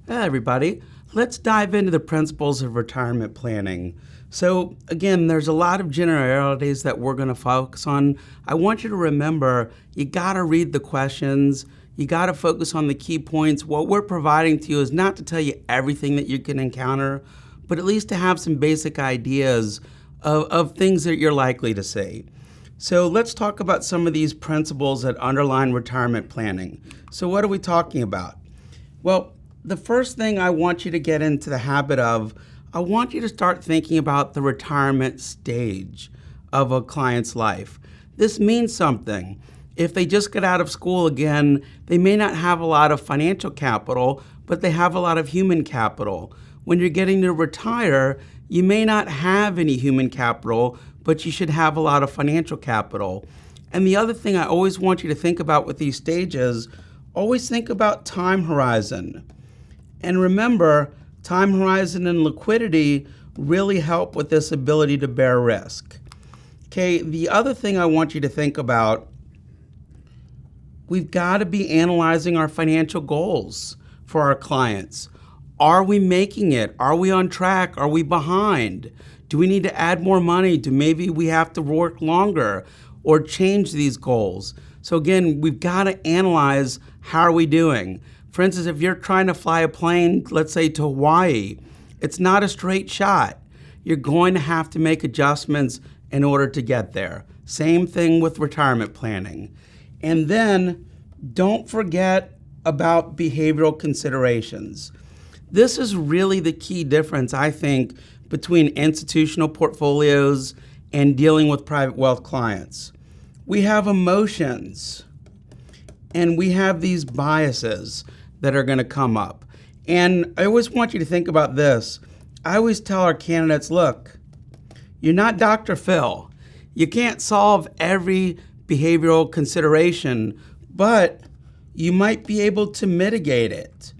Hey everybody, let's dive into the principles of retirement planning. So again, there's a lot of generalities that we're going to focus on. I want you to remember, you got to read the questions, you got to focus on the key points. What we're providing to you is not to tell you everything that you can encounter, but at least to have some basic ideas of things that you're likely to see. So let's talk about some of these principles that underline retirement planning. So what are we talking about? Well, the first thing I want you to get into the habit of, I want you to start thinking about the retirement stage of a client's life. This means something. If they just get out of school again, they may not have a lot of financial capital, but they have a lot of human capital. When you're getting to retire, you may not have any human capital, but you should have a lot of financial capital. And the other thing I always want you to think about with these stages, always think about time horizon. And remember, time horizon and liquidity really help with this ability to bear risk. Okay, the other thing I want you to think about, we've got to be analyzing our financial goals for our clients. Are we making it? Are we on track? Are we behind? Do we need to add more money? Do maybe we have to work longer or change these goals? So again, we've got to analyze, how are we doing? For instance, if you're trying to fly a plane, let's say to Hawaii, it's not a straight shot. You're going to have to make adjustments in order to get there. Same thing with retirement planning. And then don't forget about behavioral considerations. This is really the key difference, I think, between institutional portfolios and dealing with private wealth clients. We have emotions and we have these biases that are going to come up. And I always want you to think about this. I always tell our candidates, look, you're not Dr. Phil. You can't solve every behavioral consideration, but you might be able to mitigate it.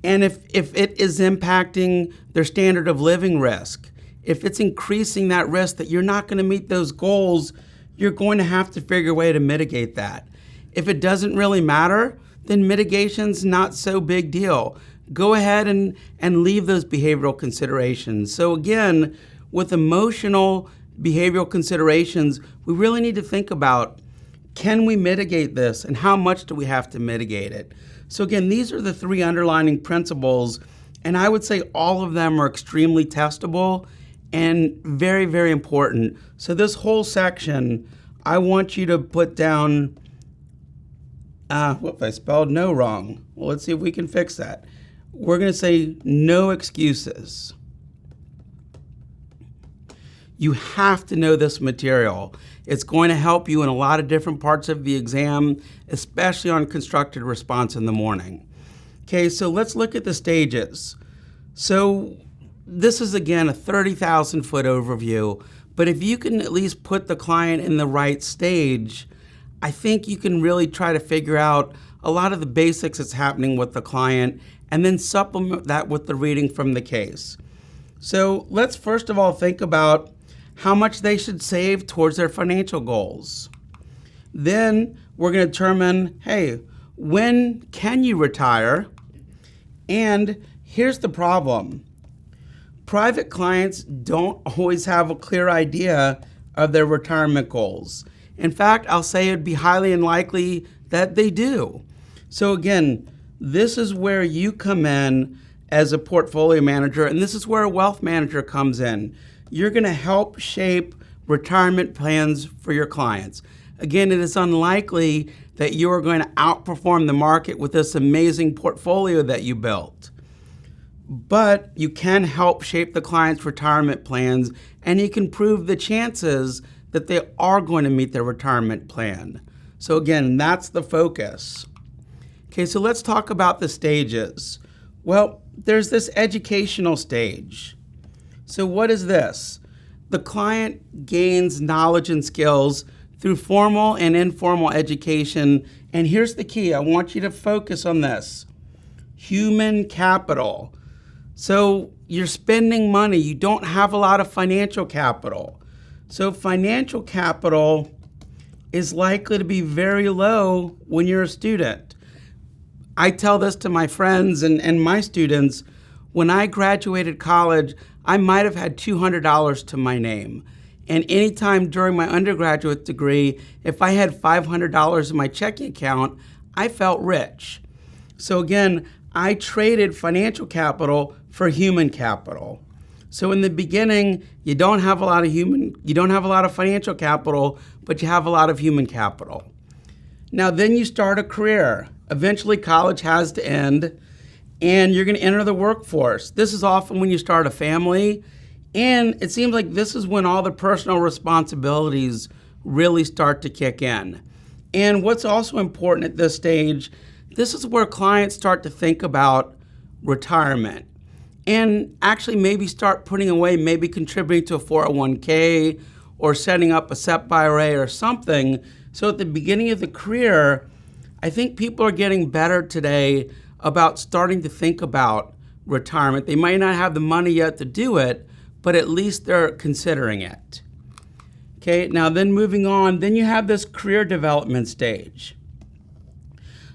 And if it is impacting their standard of living risk, if it's increasing that risk that you're not going to meet those goals, you're going to have to figure a way to mitigate that. If it doesn't really matter, then mitigation's not so big deal. Go ahead and leave those behavioral considerations. So again, with emotional behavioral considerations, we really need to think about, can we mitigate this and how much do we have to mitigate it? So again, these are the three underlying principles, and I would say all of them are extremely testable and very, very important. So this whole section, I want you to put down, I spelled no wrong. Well, let's see if we can fix that. We're going to say no excuses. You have to know this material. It's going to help you in a lot of different parts of the exam, especially on constructed response in the morning. Okay, so let's look at the stages. So this is, again, a 30,000 foot overview, but if you can at least put the client in the right stage, I think you can really try to figure out a lot of the basics that's happening with the client and then supplement that with the reading from the case. So let's first of all think about how much they should save towards their financial goals. Then we're going to determine, hey, when can you retire? And here's the problem. Private clients don't always have a clear idea of their retirement goals. In fact, I'll say it'd be highly unlikely that they do. So again, this is where you come in as a portfolio manager, and this is where a wealth manager comes in. You're going to help shape retirement plans for your clients. Again, it is unlikely that you are going to outperform the market with this amazing portfolio that you built. But you can help shape the client's retirement plans, and you can prove the chances that they are going to meet their retirement plan. So again, that's the focus. Okay, so let's talk about the stages. Well, there's this educational stage. So what is this? The client gains knowledge and skills through formal and informal education. And here's the key. I want you to focus on this. Human capital. So you're spending money. You don't have a lot of financial capital. So financial capital is likely to be very low when you're a student. I tell this to my friends and my students. When I graduated college, I might have had $200 to my name. And anytime during my undergraduate degree, if I had $500 in my checking account, I felt rich. So again, I traded financial capital for human capital. So in the beginning, you don't have a lot of financial capital, but you have a lot of human capital. Now then you start a career. Eventually college has to end and you're going to enter the workforce. This is often when you start a family, and it seems like this is when all the personal responsibilities really start to kick in. And what's also important at this stage, this is where clients start to think about retirement and actually maybe start putting away, maybe contributing to a 401k or setting up a SEP IRA or something. So at the beginning of the career, I think people are getting better today about starting to think about retirement. They might not have the money yet to do it, but at least they're considering it. Okay, now then moving on, then you have this career development stage.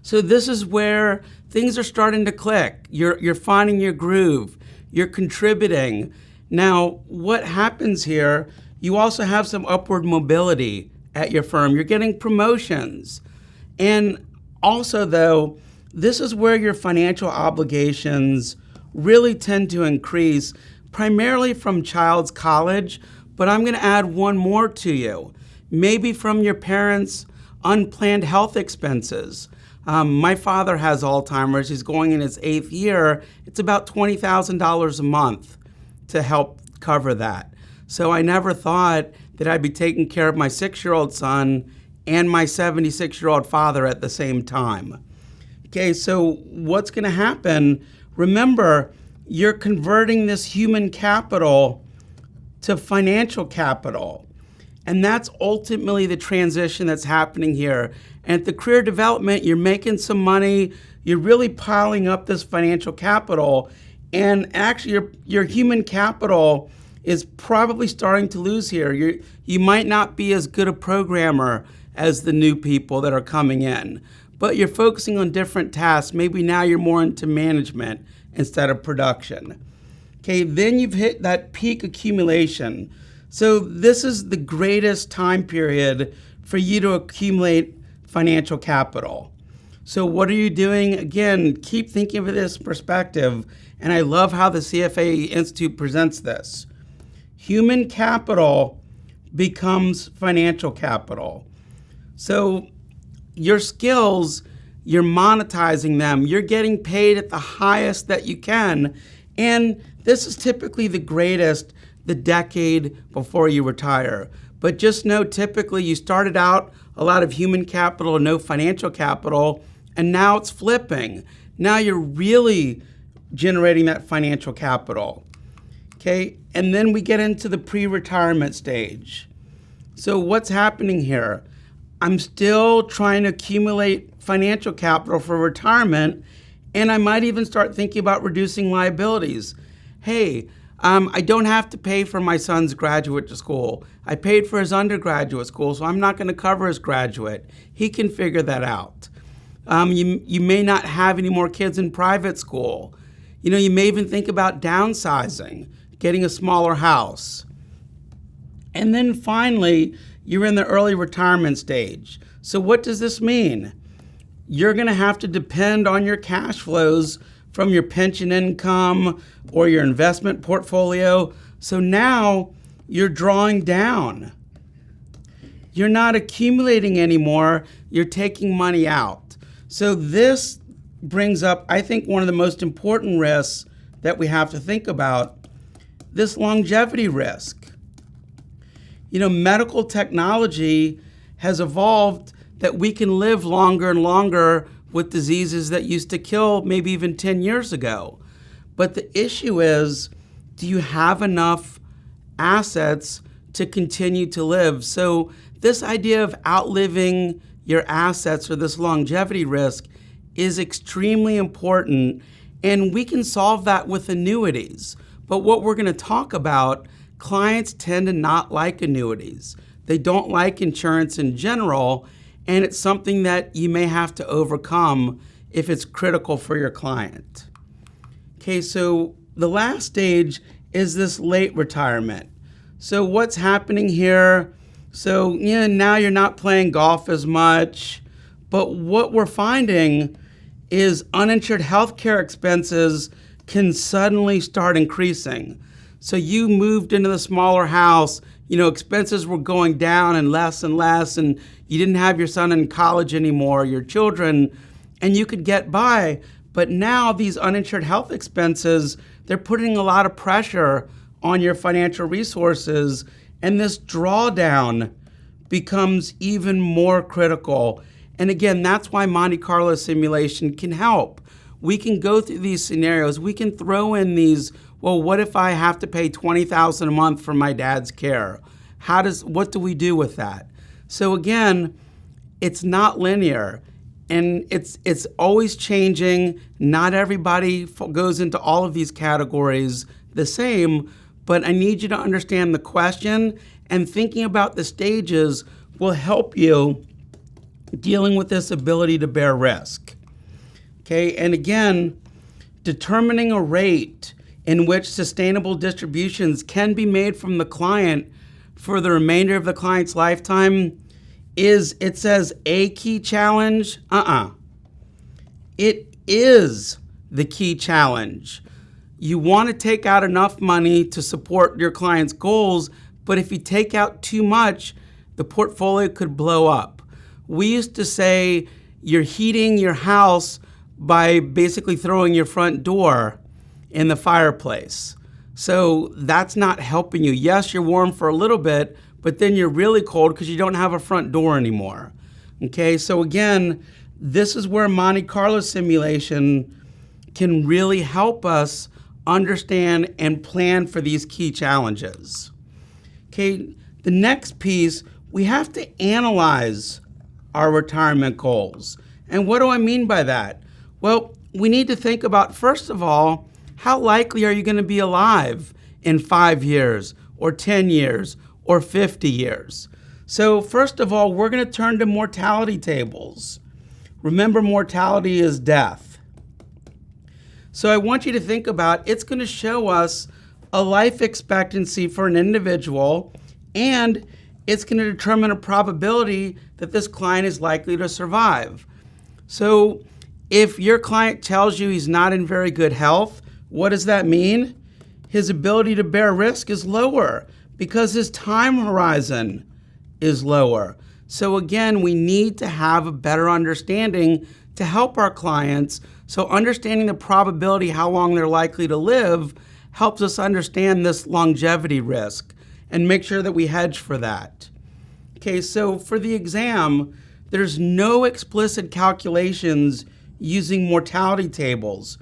So this is where things are starting to click. You're finding your groove. You're contributing. Now, what happens here, you also have some upward mobility at your firm. You're getting promotions. And also, though, this is where your financial obligations really tend to increase, primarily from child's college, but I'm going to add one more to you. Maybe from your parents' unplanned health expenses. My father has Alzheimer's. He's going in his 8th year. It's about $20,000 a month to help cover that. So I never thought that I'd be taking care of my 6-year-old son and my 76-year-old father at the same time. Okay, so what's going to happen? Remember, you're converting this human capital to financial capital. And that's ultimately the transition that's happening here. And at the career development, you're making some money, you're really piling up this financial capital, and actually your human capital is probably starting to lose here. You might not be as good a programmer as the new people that are coming in, but you're focusing on different tasks. Maybe now you're more into management instead of production. Okay, then you've hit that peak accumulation. So this is the greatest time period for you to accumulate financial capital. So what are you doing? Again, keep thinking of this perspective, and I love how the CFA Institute presents this. Human capital becomes financial capital. So your skills, you're monetizing them. You're getting paid at the highest that you can. And this is typically the greatest the decade before you retire. But just know, typically you started out a lot of human capital, no financial capital, and now it's flipping. Now you're really generating that financial capital. Okay, and then we get into the pre-retirement stage. So what's happening here? I'm still trying to accumulate financial capital for retirement, and I might even start thinking about reducing liabilities. Hey, I don't have to pay for my son's graduate school. I paid for his undergraduate school, so I'm not going to cover his graduate. He can figure that out. You may not have any more kids in private school. You may even think about downsizing, getting a smaller house. And then finally, you're in the early retirement stage. So what does this mean? You're going to have to depend on your cash flows from your pension income or your investment portfolio. So now you're drawing down. You're not accumulating anymore. You're taking money out. So this brings up, I think, one of the most important risks that we have to think about, this longevity risk. Medical technology has evolved that we can live longer and longer with diseases that used to kill maybe even 10 years ago. But the issue is, do you have enough assets to continue to live? So this idea of outliving your assets or this longevity risk is extremely important, and we can solve that with annuities. But what we're going to talk about, clients tend to not like annuities. They don't like insurance in general, and it's something that you may have to overcome if it's critical for your client. Okay, so the last stage is this late retirement. So what's happening here? So now you're not playing golf as much, but what we're finding is uninsured healthcare expenses can suddenly start increasing. So you moved into the smaller house, expenses were going down and less, and you didn't have your son in college anymore, your children, and you could get by. But now these uninsured health expenses, they're putting a lot of pressure on your financial resources, and this drawdown becomes even more critical. And again, that's why Monte Carlo simulation can help. We can go through these scenarios. We can throw in these, well, what if I have to pay $20,000 a month for my dad's care? What do we do with that? So again, it's not linear, and it's always changing. Not everybody goes into all of these categories the same, but I need you to understand the question, and thinking about the stages will help you dealing with this ability to bear risk. Okay, and again, determining a rate in which sustainable distributions can be made from the client for the remainder of the client's lifetime it says a key challenge. It is the key challenge. You want to take out enough money to support your client's goals, but if you take out too much, the portfolio could blow up. We used to say you're heating your house by basically throwing your front door in the fireplace. So that's not helping you. Yes, you're warm for a little bit, but then you're really cold because you don't have a front door anymore. Okay, so again, this is where Monte Carlo simulation can really help us understand and plan for these key challenges. Okay, the next piece, we have to analyze our retirement goals. And what do I mean by that? Well, we need to think about, first of all, how likely are you going to be alive in 5 years or 10 years or 50 years? So first of all, we're going to turn to mortality tables. Remember, mortality is death. So I want you to think about, it's going to show us a life expectancy for an individual, and it's going to determine a probability that this client is likely to survive. So if your client tells you he's not in very good health, what does that mean? His ability to bear risk is lower because his time horizon is lower. So again, we need to have a better understanding to help our clients. So understanding the probability, how long they're likely to live, helps us understand this longevity risk and make sure that we hedge for that. Okay, so for the exam, there's no explicit calculations using mortality tables,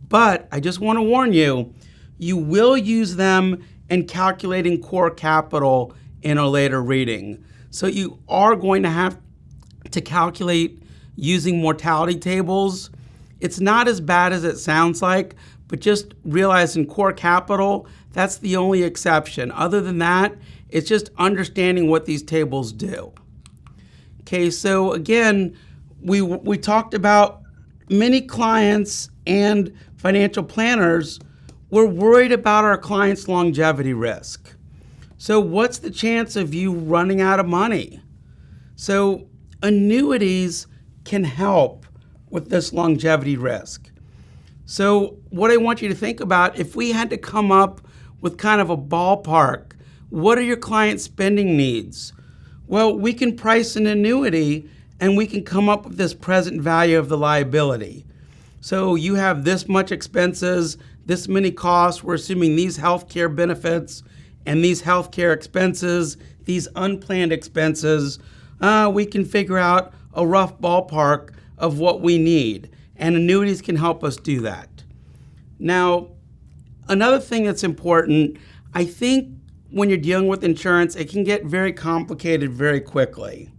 but I just want to warn you, you will use them in calculating core capital in a later reading. So you are going to have to calculate using mortality tables. It's not as bad as it sounds like, but just realize in core capital, that's the only exception. Other than that, it's just understanding what these tables do. Okay, so again, we talked about many clients and financial planners, we're worried about our clients' longevity risk. So what's the chance of you running out of money? So annuities can help with this longevity risk. So what I want you to think about, if we had to come up with kind of a ballpark, what are your client spending needs? Well, we can price an annuity and we can come up with this present value of the liability. So you have this much expenses, this many costs, we're assuming these healthcare benefits and these healthcare expenses, these unplanned expenses, we can figure out a rough ballpark of what we need, and annuities can help us do that. Now, another thing that's important, I think when you're dealing with insurance, it can get very complicated very quickly.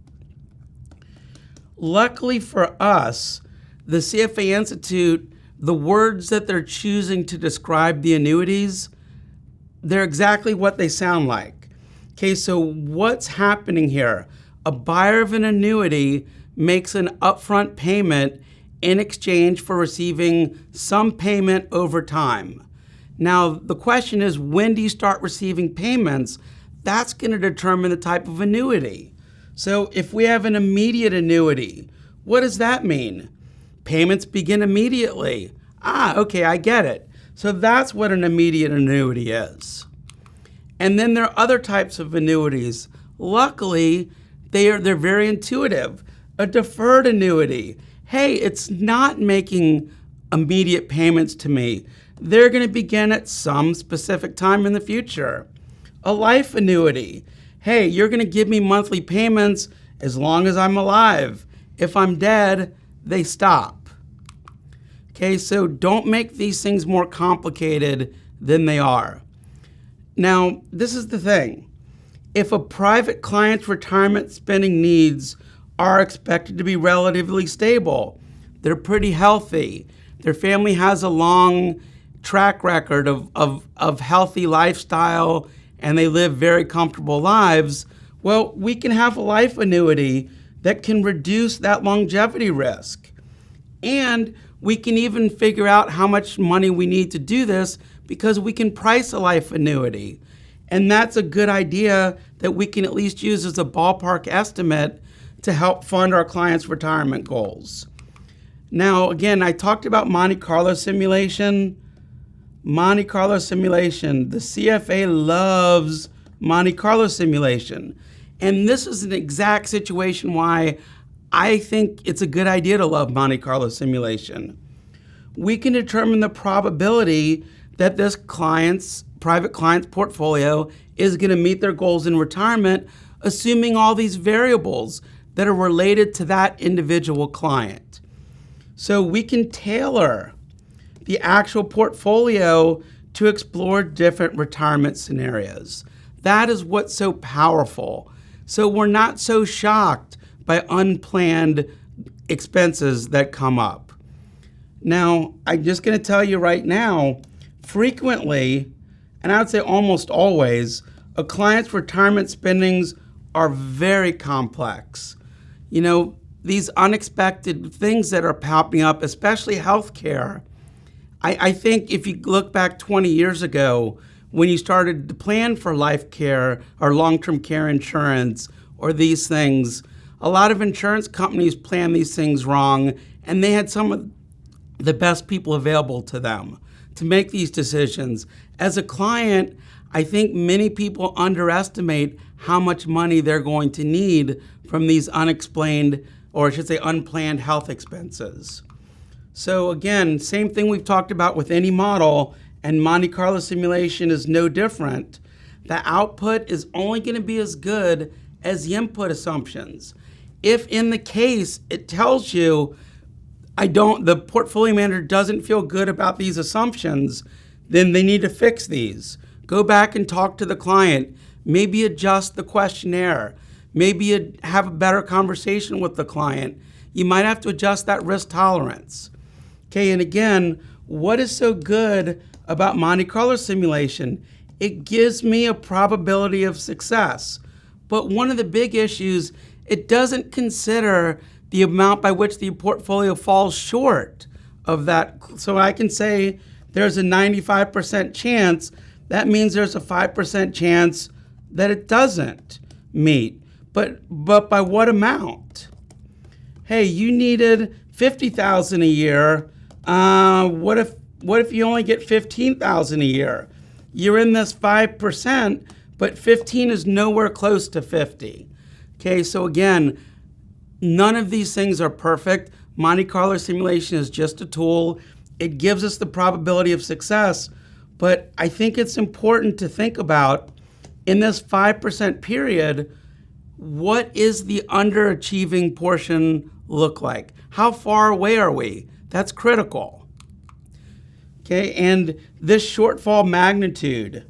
Luckily for us, the CFA Institute, the words that they're choosing to describe the annuities, they're exactly what they sound like. Okay, so what's happening here? A buyer of an annuity makes an upfront payment in exchange for receiving some payment over time. Now, the question is, when do you start receiving payments? That's going to determine the type of annuity. So if we have an immediate annuity, what does that mean? Payments begin immediately. Okay, I get it. So that's what an immediate annuity is. And then there are other types of annuities. Luckily, they're very intuitive. A deferred annuity. Hey, it's not making immediate payments to me. They're going to begin at some specific time in the future. A life annuity. Hey, you're going to give me monthly payments as long as I'm alive. If I'm dead, they stop. Okay, so don't make these things more complicated than they are. Now, this is the thing. If a private client's retirement spending needs are expected to be relatively stable, they're pretty healthy, their family has a long track record of healthy lifestyle, and they live very comfortable lives, well, we can have a life annuity that can reduce that longevity risk. And we can even figure out how much money we need to do this because we can price a life annuity. And that's a good idea that we can at least use as a ballpark estimate to help fund our clients' retirement goals. Now, again, I talked about Monte Carlo simulation. Monte Carlo simulation. The CFA loves Monte Carlo simulation. And this is an exact situation why I think it's a good idea to love Monte Carlo simulation. We can determine the probability that this private client's portfolio is going to meet their goals in retirement, assuming all these variables that are related to that individual client. So we can tailor the actual portfolio to explore different retirement scenarios. That is what's so powerful. So we're not so shocked by unplanned expenses that come up. Now, I'm just going to tell you right now, frequently, and I would say almost always, a client's retirement spendings are very complex. You know, these unexpected things that are popping up, especially healthcare. I think if you look back 20 years ago, when you started to plan for life care or long-term care insurance or these things, a lot of insurance companies planned these things wrong, and they had some of the best people available to them to make these decisions. As a client, I think many people underestimate how much money they're going to need from these unexplained, or I should say unplanned health expenses. So again, same thing we've talked about with any model, and Monte Carlo simulation is no different. The output is only going to be as good as the input assumptions. If in the case it tells you the portfolio manager doesn't feel good about these assumptions, then they need to fix these. Go back and talk to the client. Maybe adjust the questionnaire. Maybe have a better conversation with the client. You might have to adjust that risk tolerance. Okay, and again, what is so good about Monte Carlo simulation? It gives me a probability of success. But one of the big issues, it doesn't consider the amount by which the portfolio falls short of that. So I can say there's a 95% chance. That means there's a 5% chance that it doesn't meet. But by what amount? Hey, you needed $50,000 a year. What if you only get $15,000 a year? You're in this 5%, but 15 is nowhere close to 50. Okay, so again, none of these things are perfect. Monte Carlo simulation is just a tool. It gives us the probability of success, but I think it's important to think about in this 5% period, what is the underachieving portion look like? How far away are we? That's critical. Okay, and this shortfall magnitude,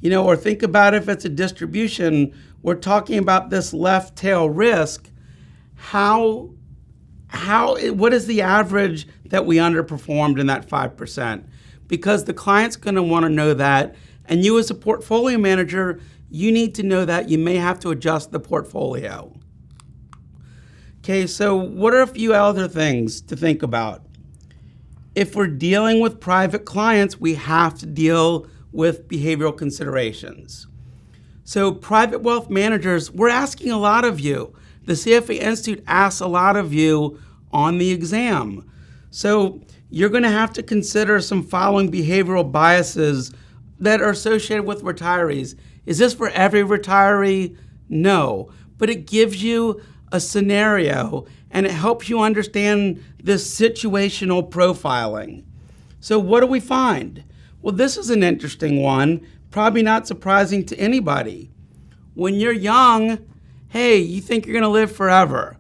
or think about if it's a distribution, we're talking about this left tail risk. What is the average that we underperformed in that 5%? Because the client's going to want to know that, and you as a portfolio manager, you need to know that. You may have to adjust the portfolio. Okay, so what are a few other things to think about? If we're dealing with private clients, we have to deal with behavioral considerations. So private wealth managers, we're asking a lot of you. The CFA Institute asks a lot of you on the exam. So you're going to have to consider some following behavioral biases that are associated with retirees. Is this for every retiree? No, but it gives you a scenario and it helps you understand this situational profiling. So what do we find? Well, this is an interesting one, probably not surprising to anybody. When you're young, hey, you think you're going to live forever.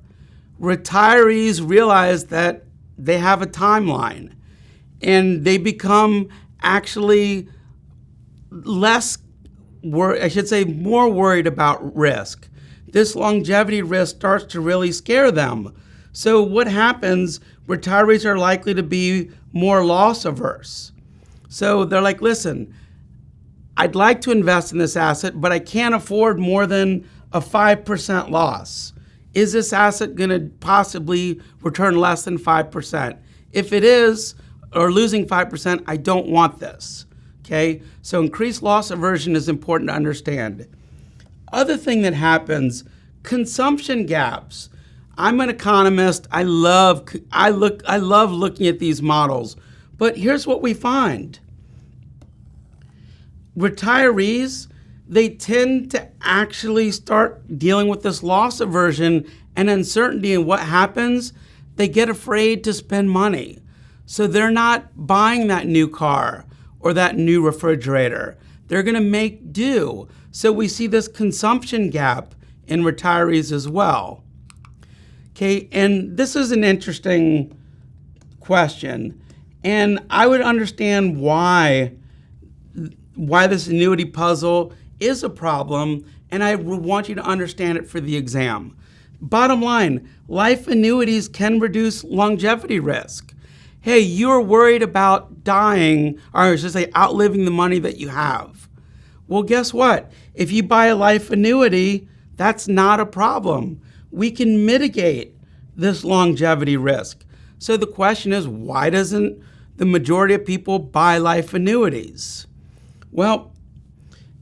Retirees realize that they have a timeline and they become actually more worried about risk. This longevity risk starts to really scare them. So what happens? Retirees are likely to be more loss averse. So they're like, listen, I'd like to invest in this asset, but I can't afford more than a 5% loss. Is this asset going to possibly return less than 5%? If it is, or losing 5%, I don't want this. Okay, so increased loss aversion is important to understand. Other thing that happens, consumption gaps. I'm an economist. I love looking at these models. But here's what we find. Retirees, they tend to actually start dealing with this loss aversion and uncertainty, and what happens? They get afraid to spend money. So they're not buying that new car or that new refrigerator. They're going to make do. So we see this consumption gap in retirees as well. Okay, and this is an interesting question. And I would understand why this annuity puzzle is a problem, and I would want you to understand it for the exam. Bottom line, life annuities can reduce longevity risk. Hey, you're worried about dying, or I should say outliving the money that you have. Well, guess what? If you buy a life annuity, that's not a problem. We can mitigate this longevity risk. So the question is, why doesn't the majority of people buy life annuities? Well,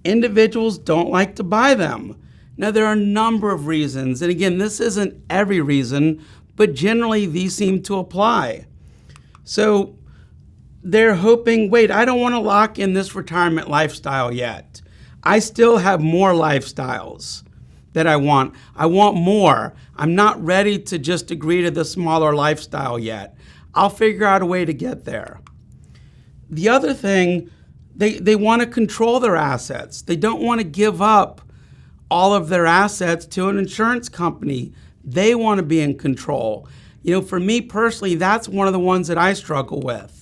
individuals don't like to buy them. Now, there are a number of reasons. And again, this isn't every reason, but generally these seem to apply. So they're hoping, wait, I don't want to lock in this retirement lifestyle yet. I still have more lifestyles that I want. I want more. I'm not ready to just agree to the smaller lifestyle yet. I'll figure out a way to get there. The other thing, they want to control their assets. They don't want to give up all of their assets to an insurance company. They want to be in control. You know, for me personally, that's one of the ones that I struggle with.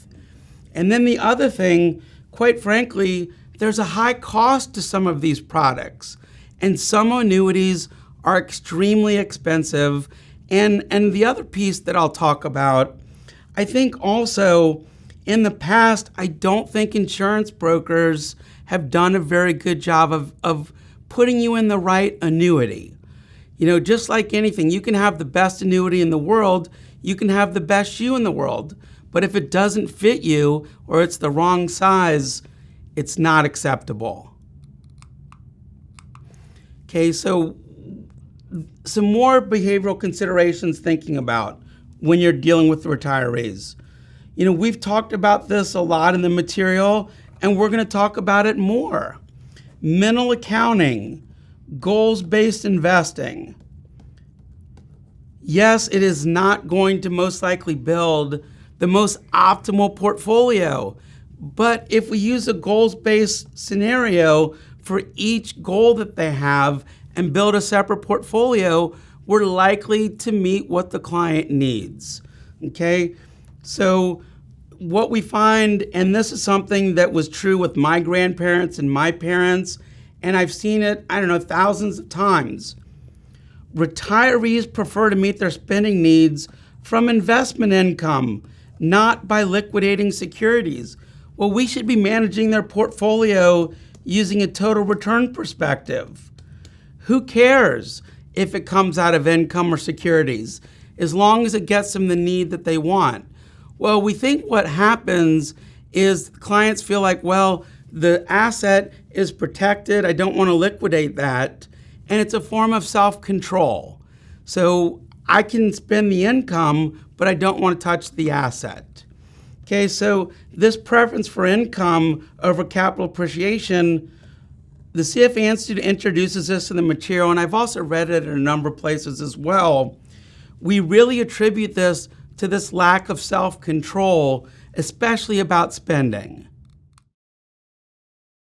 And then the other thing, quite frankly, there's a high cost to some of these products. And some annuities are extremely expensive. And the other piece that I'll talk about, I think also in the past, I don't think insurance brokers have done a very good job of putting you in the right annuity. You know, just like anything, you can have the best annuity in the world, you can have the best shoe in the world, but if it doesn't fit you or it's the wrong size, it's not acceptable. Okay, so some more behavioral considerations thinking about when you're dealing with retirees. You know, we've talked about this a lot in the material, and we're going to talk about it more. Mental accounting, goals-based investing. Yes, it is not going to most likely build the most optimal portfolio, but if we use a goals-based scenario for each goal that they have and build a separate portfolio, we're likely to meet what the client needs. Okay, so what we find, and this is something that was true with my grandparents and my parents, and I've seen it, thousands of times. Retirees prefer to meet their spending needs from investment income, not by liquidating securities. Well, we should be managing their portfolio using a total return perspective. Who cares if it comes out of income or securities? as long as it gets them the need that they want. Well, we think what happens is clients feel like, well, the asset is protected, I don't want to liquidate that, and it's a form of self-control. So I can spend the income, but I don't want to touch the asset. Okay, so this preference for income over capital appreciation, the CFA Institute introduces this in the material, and I've also read it in a number of places as well. We really attribute this to this lack of self-control, especially about spending.